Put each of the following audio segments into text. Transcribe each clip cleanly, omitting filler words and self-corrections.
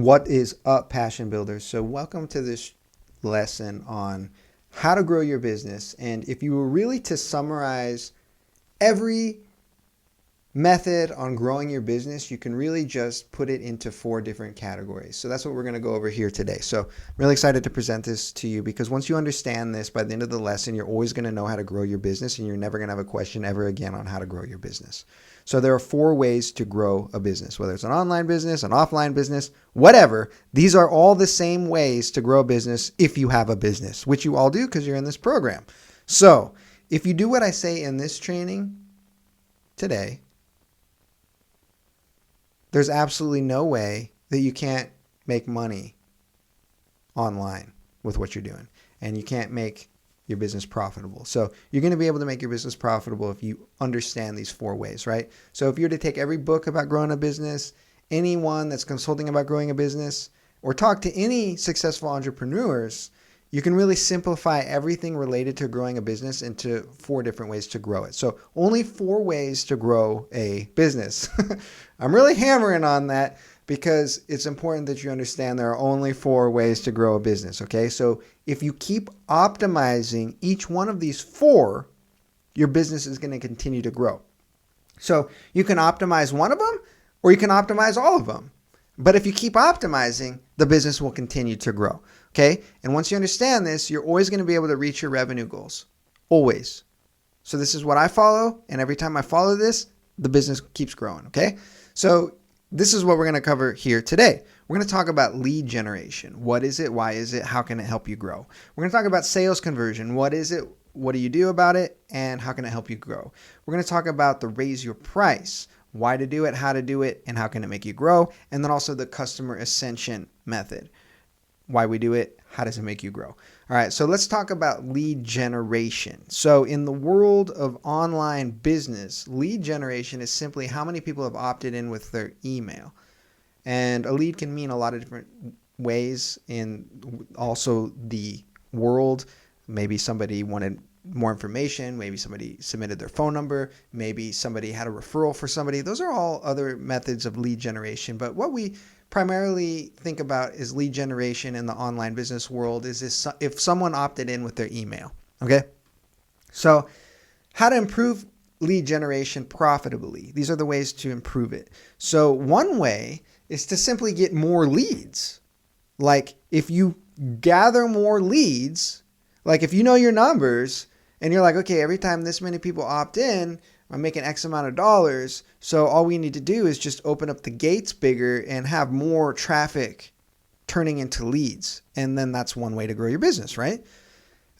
What is up, passion builders? So welcome to this lesson on how to grow your business. And if you were really to summarize every method on growing your business, you can really just put it into 4 different categories. So that's what we're going to go over here today. So I'm really excited to present this to you because once you understand this, by the end of the lesson, you're always going to know how to grow your business and you're never going to have a question ever again on how to grow your business. So there are 4 ways to grow a business, whether it's an online business, an offline business, whatever. These are all the same ways to grow a business if you have a business, which you all do because you're in this program. So if you do what I say in this training today, there's absolutely no way that you can't make money online with what you're doing, and you can't make your business profitable. So you're going to be able to make your business profitable if you understand these 4 ways, right? So if you were to take every book about growing a business, anyone that's consulting about growing a business, or talk to any successful entrepreneurs, you can really simplify everything related to growing a business into 4 different ways to grow it. So only 4 ways to grow a business. I'm really hammering on that because it's important that you understand there are only 4 ways to grow a business, okay? So if you keep optimizing each one of these 4, your business is going to continue to grow. So you can optimize one of them or you can optimize all of them. But if you keep optimizing, the business will continue to grow, okay? And once you understand this, you're always going to be able to reach your revenue goals, always. So this is what I follow, and every time I follow this, the business keeps growing, okay? So this is what we're going to cover here today. We're going to talk about lead generation. What is it? Why is it? How can it help you grow? We're going to talk about sales conversion. What is it? What do you do about it? And how can it help you grow? We're going to talk about the raise your price. Why to do it, how to do it, and how can it make you grow? And then also the customer ascension method. Why we do it, how does it make you grow? All right, so let's talk about lead generation. So in the world of online business, lead generation is simply how many people have opted in with their email. And a lead can mean a lot of different ways in also the world. Maybe somebody wanted more information, maybe somebody submitted their phone number, maybe somebody had a referral for somebody. Those are all other methods of lead generation. But what we primarily think about is lead generation in the online business world is this, if someone opted in with their email, okay? So how to improve lead generation profitably. These are the ways to improve it. So one way is to simply get more leads. Like if you gather more leads, like if you know your numbers and you're like, okay, every time this many people opt in, I'm making X amount of dollars. So all we need to do is just open up the gates bigger and have more traffic turning into leads. And then that's one way to grow your business, right?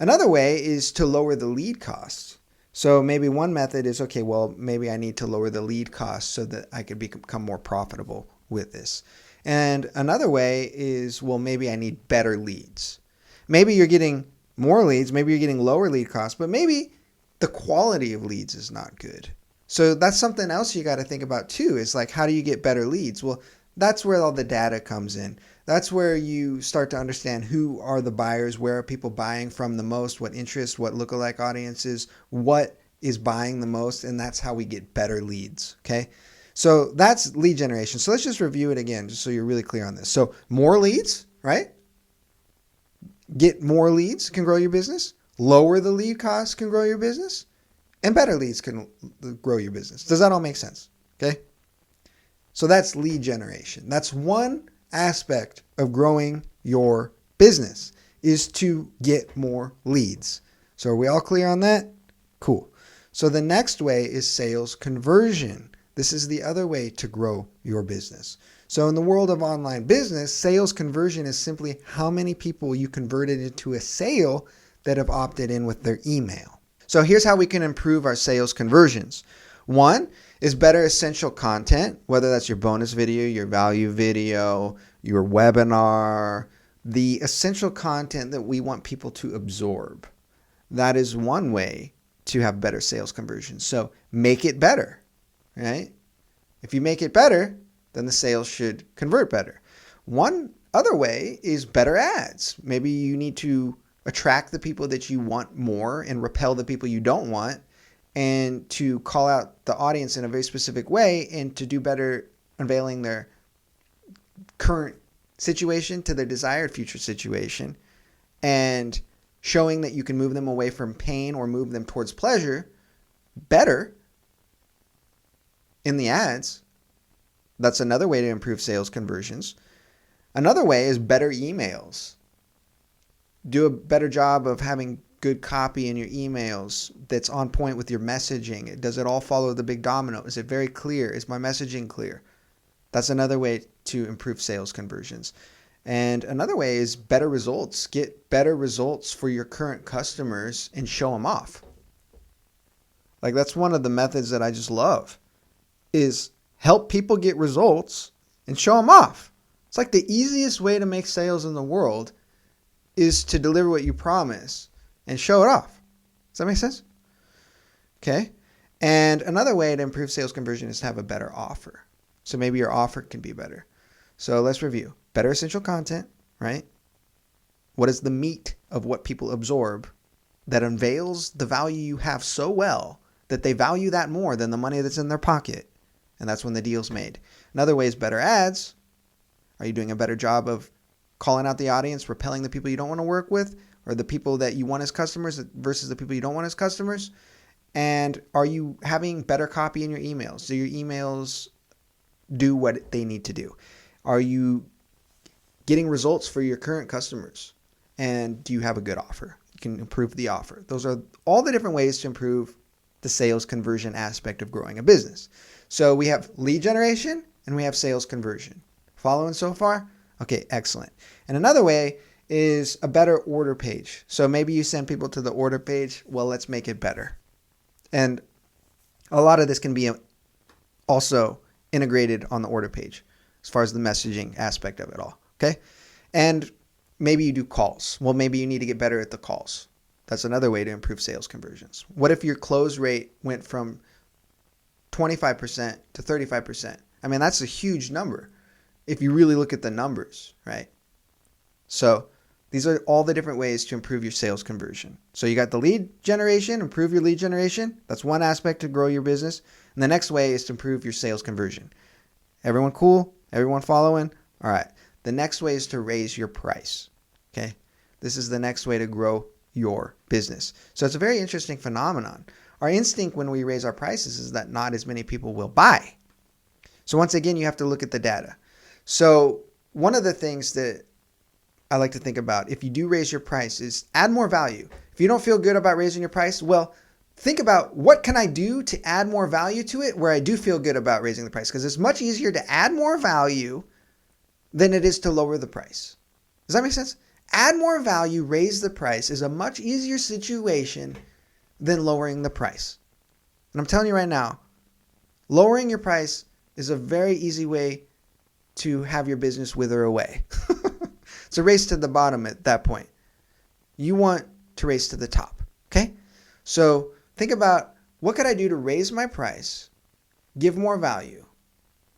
Another way is to lower the lead costs. So maybe one method is, okay, well, maybe I need to lower the lead costs so that I could become more profitable with this. And another way is, well, maybe I need better leads. Maybe you're getting more leads, maybe you're getting lower lead costs, but maybe the quality of leads is not good. So that's something else you got to think about too, is like, how do you get better leads? Well, that's where all the data comes in. That's where you start to understand who are the buyers, where are people buying from the most, what interests, what lookalike audiences, what is buying the most, and that's how we get better leads, okay? So that's lead generation. So let's just review it again, just so you're really clear on this. So more leads, right? Get more leads can grow your business. Lower the lead costs can grow your business. And better leads can grow your business. Does that all make sense? Okay. So that's lead generation. That's one aspect of growing your business, is to get more leads. So are we all clear on that? Cool. So the next way is sales conversion. This is the other way to grow your business. So in the world of online business, sales conversion is simply how many people you converted into a sale that have opted in with their email. So here's how we can improve our sales conversions. One is better essential content, whether that's your bonus video, your value video, your webinar, the essential content that we want people to absorb. That is one way to have better sales conversions. So make it better, right? If you make it better, then the sales should convert better. One other way is better ads. Maybe you need to attract the people that you want more and repel the people you don't want, and to call out the audience in a very specific way and to do better unveiling their current situation to their desired future situation, and showing that you can move them away from pain or move them towards pleasure better in the ads. That's another way to improve sales conversions. Another way is better emails. Do a better job of having good copy in your emails that's on point with your messaging. Does it all follow the big domino? Is it very clear? Is my messaging clear? That's another way to improve sales conversions. And another way is better results. Get better results for your current customers and show them off. Like, that's one of the methods that I just love, is help people get results and show them off. It's like the easiest way to make sales in the world is to deliver what you promise and show it off. Does that make sense? Okay. And another way to improve sales conversion is to have a better offer. So maybe your offer can be better. So let's review. Better essential content, right? What is the meat of what people absorb that unveils the value you have so well that they value that more than the money that's in their pocket? And that's when the deal's made. Another way is better ads. Are you doing a better job of calling out the audience, repelling the people you don't want to work with, or the people that you want as customers versus the people you don't want as customers? And are you having better copy in your emails? Do your emails do what they need to do? Are you getting results for your current customers? And do you have a good offer? You can improve the offer. Those are all the different ways to improve the sales conversion aspect of growing a business. So we have lead generation and we have sales conversion. Following so far? Okay, excellent. And another way is a better order page. So maybe you send people to the order page. Well, let's make it better. And a lot of this can be also integrated on the order page as far as the messaging aspect of it all. Okay. And maybe you do calls. Well, maybe you need to get better at the calls. That's another way to improve sales conversions. What if your close rate went from 25% to 35%? I mean, that's a huge number if you really look at the numbers, right? So these are all the different ways to improve your sales conversion. So you got the lead generation, improve your lead generation. That's one aspect to grow your business. And the next way is to improve your sales conversion. Everyone cool? Everyone following? All right. The next way is to raise your price. Okay. This is the next way to grow your business. So it's a very interesting phenomenon. Our instinct when we raise our prices is that not as many people will buy. So once again, you have to look at the data. So one of the things that I like to think about if you do raise your price is add more value. If you don't feel good about raising your price, well, think about what can I do to add more value to it where I do feel good about raising the price, because it's much easier to add more value than it is to lower the price. Does that make sense? Add more value, raise the price is a much easier situation than lowering the price. And I'm telling you right now, lowering your price is a very easy way to have your business wither away. It's a race to the bottom at that point. You want to race to the top, okay? So think about, what could I do to raise my price, give more value,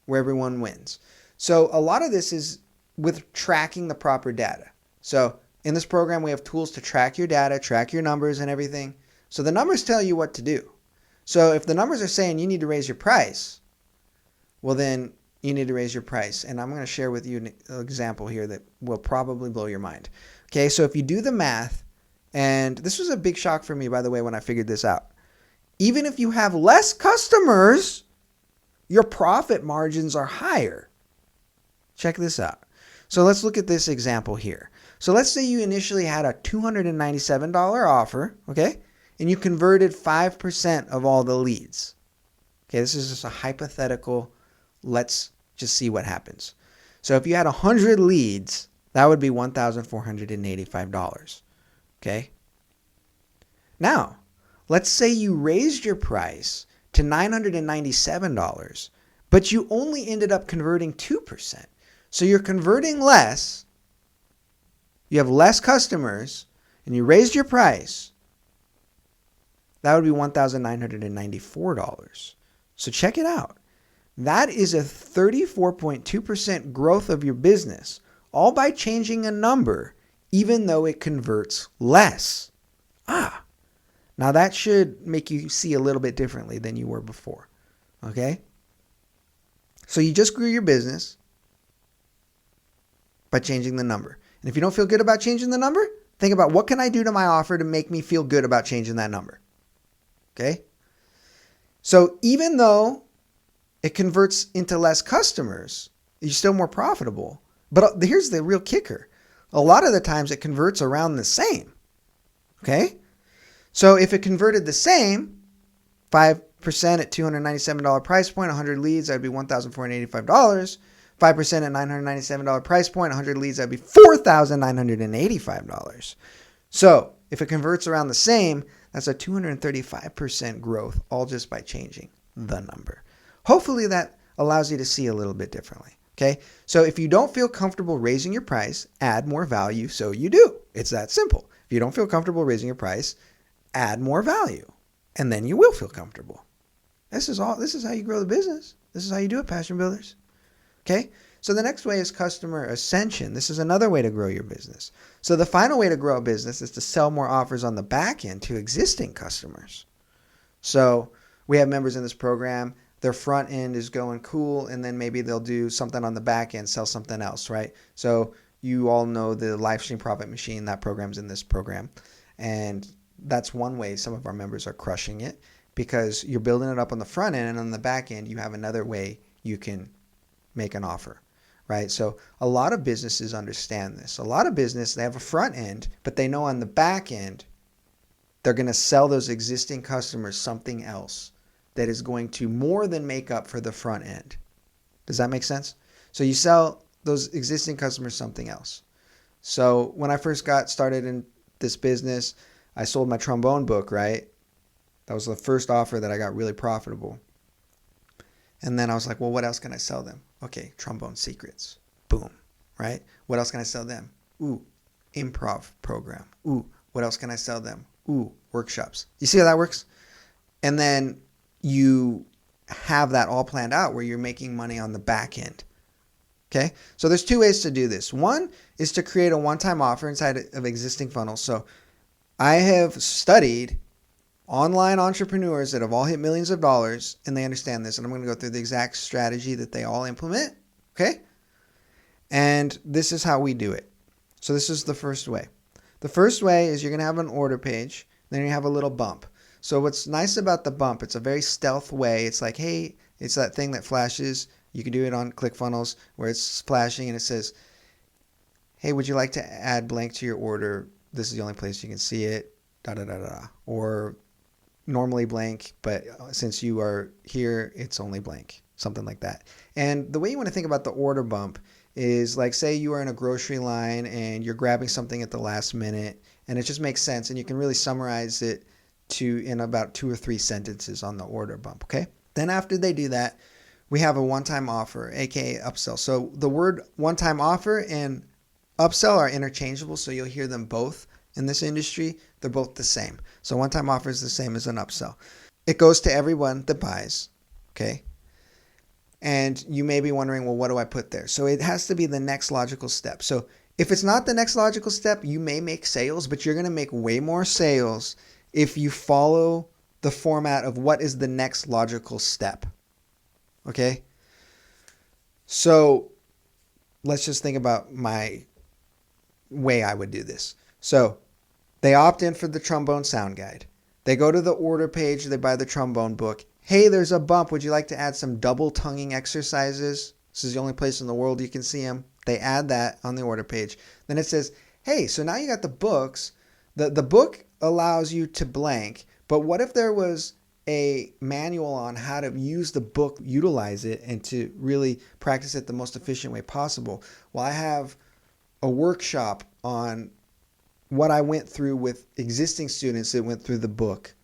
where everyone wins? So a lot of this is with tracking the proper data. So in this program, we have tools to track your data, track your numbers and everything. So the numbers tell you what to do. So if the numbers are saying you need to raise your price, well then you need to raise your price. And I'm going to share with you an example here that will probably blow your mind. Okay, so if you do the math, and this was a big shock for me, by the way, when I figured this out. Even if you have less customers, your profit margins are higher. Check this out. So let's look at this example here. So let's say you initially had a $297 offer, okay? And you converted 5% of all the leads. Okay, this is just a hypothetical. Let's just see what happens. So if you had 100 leads, that would be $1,485. Okay? Now, let's say you raised your price to $997, but you only ended up converting 2%. So you're converting less, you have less customers, and you raised your price. That would be $1,994. So check it out. That is a 34.2% growth of your business, all by changing a number, even though it converts less. Now that should make you see a little bit differently than you were before. Okay? So you just grew your business. by changing the number. And if you don't feel good about changing the number, think about what can I do to my offer to make me feel good about changing that number. Okay? So even though it converts into less customers, you're still more profitable. But here's the real kicker. A lot of the times it converts around the same. Okay? So if it converted the same, 5% at $297 price point, 100 leads, that'd be $1,485. 5% at $997 price point, 100 leads, that'd be $4,985. So if it converts around the same, that's a 235% growth, all just by changing the number. Hopefully that allows you to see a little bit differently. Okay, so if you don't feel comfortable raising your price, add more value so you do. It's that simple. If you don't feel comfortable raising your price, add more value, and then you will feel comfortable. This is how you grow the business. This is how you do it, Passion Builders. Okay, so the next way is customer ascension. This is another way to grow your business. So the final way to grow a business is to sell more offers on the back end to existing customers. So we have members in this program. Their front end is going cool, and then maybe they'll do something on the back end, sell something else, right? So you all know the Live Stream Profit Machine. That program's in this program. And that's one way some of our members are crushing it, because you're building it up on the front end, and on the back end, you have another way you can make an offer, right? So a lot of businesses understand this. A lot of business, they have a front end, but they know on the back end, they're going to sell those existing customers something else that is going to more than make up for the front end. Does that make sense? So you sell those existing customers something else. So when I first got started in this business, I sold my trombone book, right? That was the first offer that I got really profitable. And then I was like, well, what else can I sell them? Okay, trombone secrets. Boom, right? What else can I sell them? Ooh, improv program. Ooh, what else can I sell them? Ooh, workshops. You see how that works? And then you have that all planned out where you're making money on the back end. Okay, so there's two ways to do this. One is to create a one-time offer inside of existing funnels. So I have studied online entrepreneurs that have all hit millions of dollars, and they understand this. And I'm going to go through the exact strategy that they all implement. Okay, and this is how we do it. So this is the first way. The first way is you're going to have an order page. Then you have a little bump. So what's nice about the bump, it's a very stealth way. It's like, hey, it's that thing that flashes. You can do it on ClickFunnels where it's flashing and it says, hey, would you like to add blank to your order? This is the only place you can see it, da da da da. Or normally blank, but since you are here, it's only blank, something like that. And the way you want to think about the order bump is like, say you are in a grocery line and you're grabbing something at the last minute, and it just makes sense, and you can really summarize it in about 2 or 3 sentences on the order bump, okay? Then after they do that, we have a one-time offer, aka upsell. So the word one-time offer and upsell are interchangeable, so you'll hear them both in this industry. They're both the same. So one-time offer is the same as an upsell. It goes to everyone that buys, okay? And you may be wondering, well, what do I put there? So it has to be the next logical step. So if it's not the next logical step, you may make sales, but you're going to make way more sales if you follow the format of what is the next logical step. Okay? So let's just think about my way I would do this. So they opt in for the trombone sound guide. They go to the order page, they buy the trombone book. Hey, there's a bump. Would you like to add some double tonguing exercises? This is the only place in the world you can see them. They add that on the order page. Then it says, hey, so now you got the books. The book allows you to blank, but what if there was a manual on how to use the book, utilize it, and to really practice it the most efficient way possible? Well, I have a workshop on what I went through with existing students that went through the book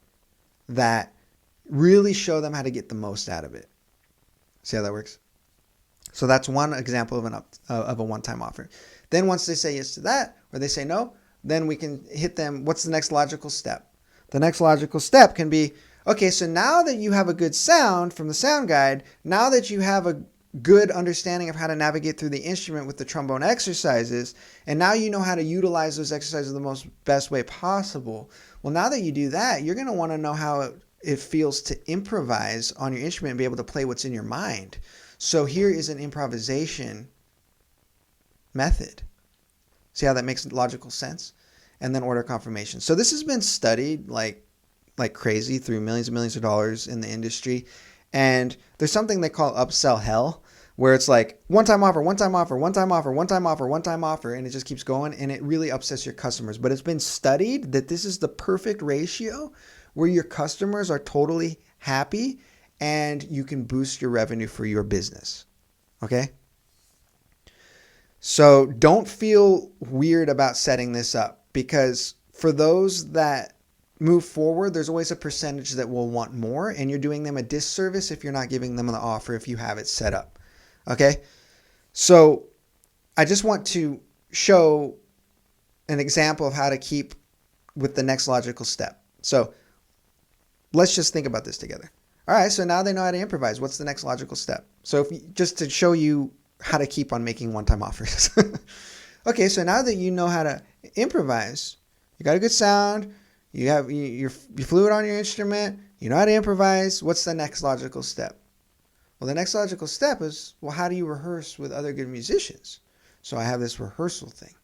that really show them how to get the most out of it. See how that works? So that's one example of a one-time offer. Then once they say yes to that, or they say no, then we can hit them. What's the next logical step? The next logical step can be, okay, so now that you have a good sound from the sound guide, now that you have a good understanding of how to navigate through the instrument with the trombone exercises, and now you know how to utilize those exercises the best way possible. Well, now that you do that, you're going to want to know how it feels to improvise on your instrument and be able to play what's in your mind. So here is an improvisation method. See how that makes logical sense? And then order confirmation. So this has been studied like crazy through millions and millions of dollars in the industry. And there's something they call upsell hell, where it's like one-time offer, one-time offer, one-time offer, one-time offer, one-time offer, and it just keeps going, and it really upsets your customers. But it's been studied that this is the perfect ratio where your customers are totally happy and you can boost your revenue for your business. Okay? So don't feel weird about setting this up, because for those that move forward, there's always a percentage that will want more, and you're doing them a disservice if you're not giving them the offer if you have it set up. Okay? So I just want to show an example of how to keep with the next logical step. So let's just think about this together. All right, so now they know how to improvise. What's the next logical step? So just to show you how to keep on making one-time offers. Okay, so now that you know how to improvise, you got a good sound, you're fluid on your instrument, you know how to improvise, what's the next logical step? Well, the next logical step is, well, how do you rehearse with other good musicians? So I have this rehearsal thing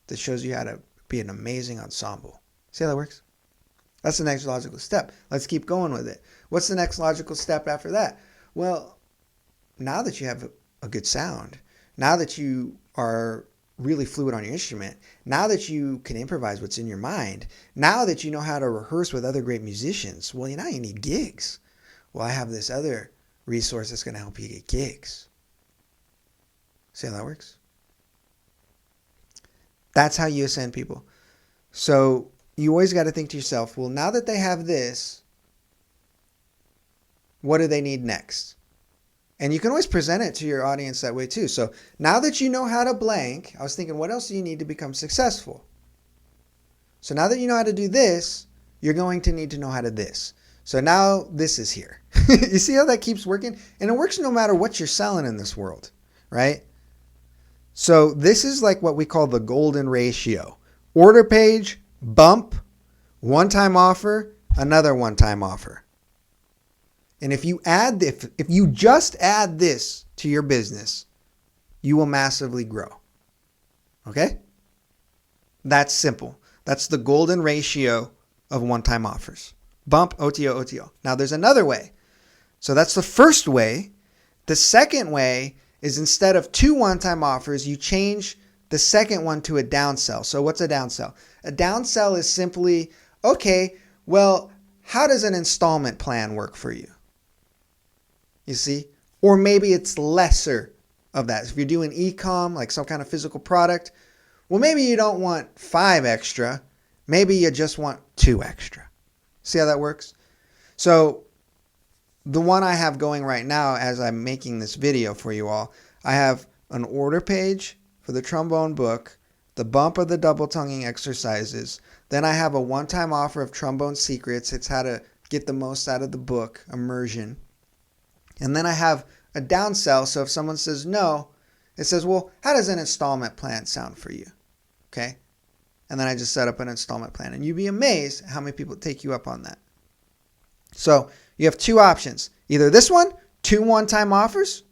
that shows you how to be an amazing ensemble. See how that works? That's the next logical step. Let's keep going with it. What's the next logical step after that? Well, now that you have a good sound, now that you are really fluid on your instrument, now that you can improvise what's in your mind, now that you know how to rehearse with other great musicians, well, now you need gigs. Well, I have this other resource that's going to help you get gigs. See how that works? That's how you ascend people. So you always got to think to yourself, well, now that they have this, what do they need next? And you can always present it to your audience that way too. So now that you know how to blank, I was thinking, what else do you need to become successful? So now that you know how to do this, you're going to need to know how to this. So now this is here. You see how that keeps working? And it works no matter what you're selling in this world, right? So this is like what we call the golden ratio. Order page, bump, one-time offer, another one-time offer. And if you just add this to your business, you will massively grow. Okay? That's simple. That's the golden ratio of one-time offers. Bump, OTO, OTO. Now there's another way. So that's the first way. The second way is instead of 2 one-time offers, you change the second one to a downsell. So what's a downsell? A downsell is simply, okay, well, how does an installment plan work for you? You see? Or maybe it's lesser of that. If you're doing e-com, like some kind of physical product, well, maybe you don't want 5 extra. Maybe you just want 2 extra. See how that works? So the one I have going right now as I'm making this video for you all, I have an order page for the trombone book, the bump of the double tonguing exercises. Then I have a one-time offer of trombone secrets. It's how to get the most out of the book, immersion. And then I have a downsell. So if someone says no, it says, well, how does an installment plan sound for you? Okay. And then I just set up an installment plan. And you'd be amazed how many people take you up on that. So you have 2 options. Either this one, 2 one-time offers.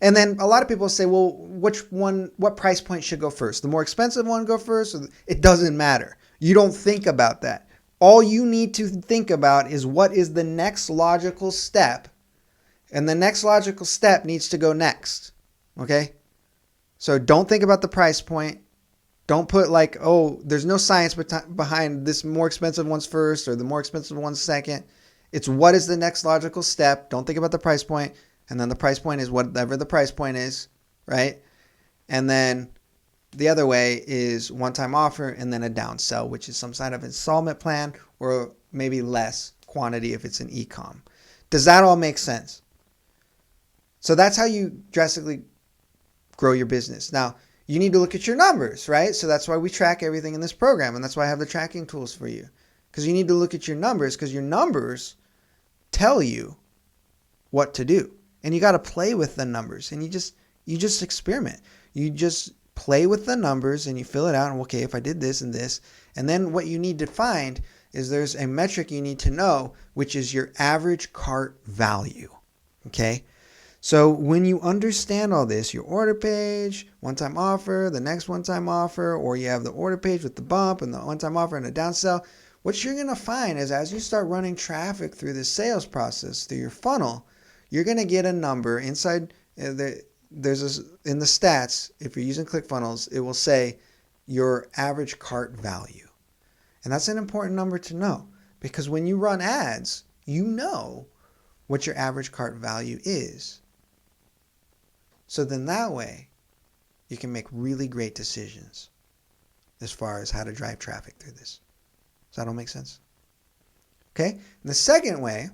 And then a lot of people say, well, what price point should go first? The more expensive one go first? It doesn't matter. You don't think about that. All you need to think about is what is the next logical step. And the next logical step needs to go next. Okay? So don't think about the price point. Don't put like, oh, there's no science behind this more expensive one's first or the more expensive one's second. It's what is the next logical step. Don't think about the price point. And then the price point is whatever the price point is, right? And then the other way is one-time offer and then a downsell, which is some kind of installment plan or maybe less quantity if it's an e-com. Does that all make sense? So that's how you drastically grow your business. Now, you need to look at your numbers, right? So that's why we track everything in this program. And that's why I have the tracking tools for you. Because you need to look at your numbers, because your numbers tell you what to do. And you got to play with the numbers. And you just experiment. You just play with the numbers and you fill it out. And okay, if I did this and this. And then what you need to find is there's a metric you need to know, which is your average cart value. Okay? So when you understand all this, your order page, one-time offer, the next one-time offer, or you have the order page with the bump and the one-time offer and the downsell, what you're going to find is as you start running traffic through the sales process, through your funnel, you're going to get a number inside. In the stats, if you're using ClickFunnels, it will say your average cart value. And that's an important number to know because when you run ads, you know what your average cart value is. So then that way, you can make really great decisions as far as how to drive traffic through this. Does that all make sense? Okay? And the second way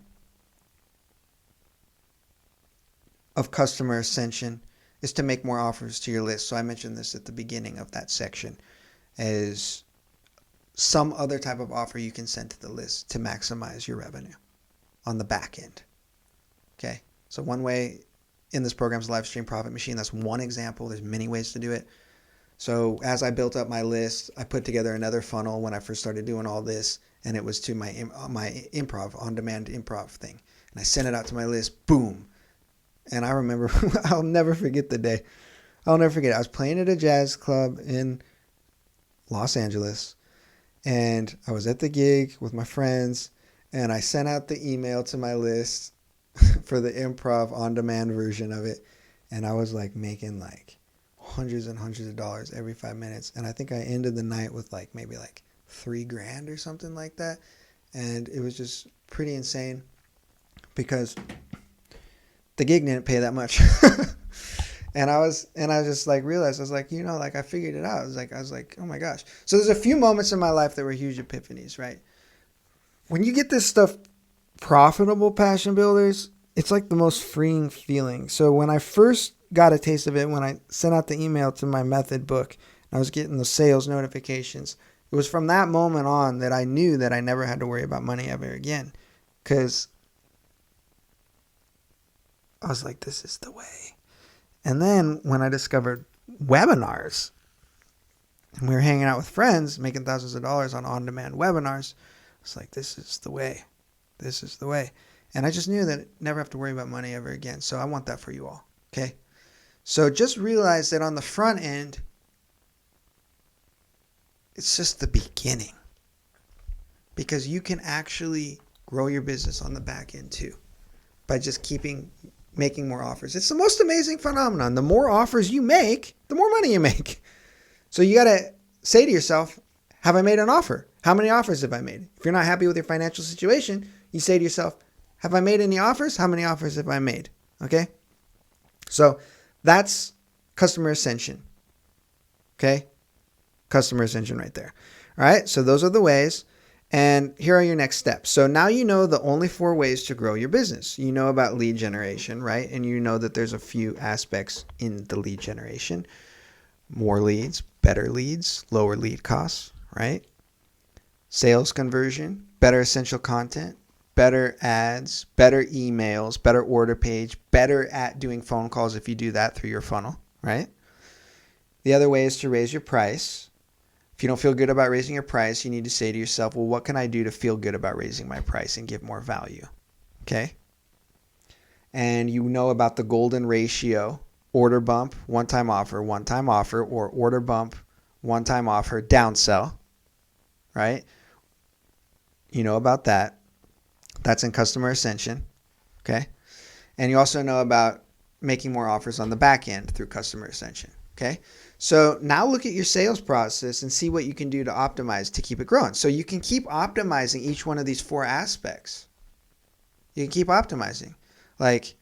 of customer ascension is to make more offers to your list. So I mentioned this at the beginning of that section as some other type of offer you can send to the list to maximize your revenue on the back end. Okay? So one way in this program is live stream profit machine. That's one example. There's many ways to do it. So as I built up my list, I put together another funnel when I first started doing all this, and it was to my improv, on-demand improv thing. And I sent it out to my list, boom. And I remember, I'll never forget the day. I'll never forget it. I was playing at a jazz club in Los Angeles, and I was at the gig with my friends, and I sent out the email to my list for the improv on-demand version of it, and I was like making like hundreds and hundreds of dollars every 5 minutes, and I think I ended the night with like maybe like $3,000 or something like that, and it was just pretty insane because the gig didn't pay that much. And I just like realized, I was like, like I figured it out. I was like, oh my gosh. So there's a few moments in my life that were huge epiphanies, right? When you get this stuff profitable, passion builders, it's like the most freeing feeling. So when I first got a taste of it, when I sent out the email to my method book, and I was getting the sales notifications, it was from that moment on that I knew that I never had to worry about money ever again. Because I was like, this is the way. And then when I discovered webinars, and we were hanging out with friends, making thousands of dollars on-demand webinars, I was like, this is the way. This is the way. And I just knew that I'd never have to worry about money ever again. So I want that for you all. Okay? So just realize that on the front end, it's just the beginning. Because you can actually grow your business on the back end too by just making more offers. It's the most amazing phenomenon. The more offers you make, the more money you make. So you got to say to yourself, have I made an offer? How many offers have I made? If you're not happy with your financial situation, you say to yourself, have I made any offers? How many offers have I made? Okay? So that's customer ascension. Okay? Customer ascension right there. All right? So those are the ways. And here are your next steps. So now you know the only 4 ways to grow your business. You know about lead generation, right? And you know that there's a few aspects in the lead generation. More leads, better leads, lower lead costs, right? Sales conversion, better essential content, better ads, better emails, better order page, better at doing phone calls if you do that through your funnel, right? The other way is to raise your price. If you don't feel good about raising your price, you need to say to yourself, well, what can I do to feel good about raising my price and give more value? Okay? And you know about the golden ratio, order bump, one-time offer, or order bump, one-time offer, downsell, right? You know about that. That's in customer ascension, okay? And you also know about making more offers on the back end through customer ascension, okay? So now look at your sales process and see what you can do to optimize to keep it growing. So you can keep optimizing each one of these 4 aspects. You can keep optimizing. Like,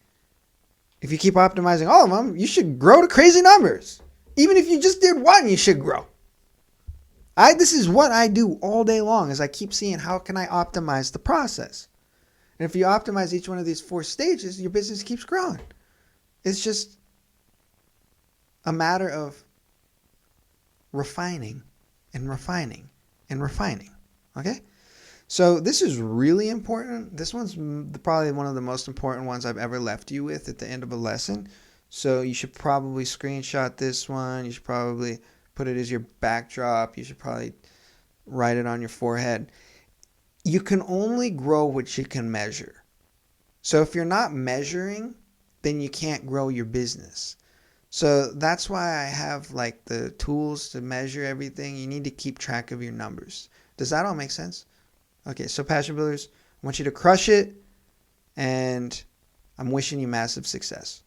if you keep optimizing all of them, you should grow to crazy numbers. Even if you just did one, you should grow. This is what I do all day long is I keep seeing how can I optimize the process. And if you optimize each one of these 4 stages, your business keeps growing. It's just a matter of refining and refining and refining. Okay? So this is really important. This one's probably one of the most important ones I've ever left you with at the end of a lesson. So you should probably screenshot this one. You should probably put it as your backdrop. You should probably write it on your forehead. You can only grow what you can measure. So if you're not measuring then you can't grow your business. So that's why I have like the tools to measure everything. You need to keep track of your numbers. Does that all make sense? Okay, so Passion Builders, I want you to crush it, and I'm wishing you massive success.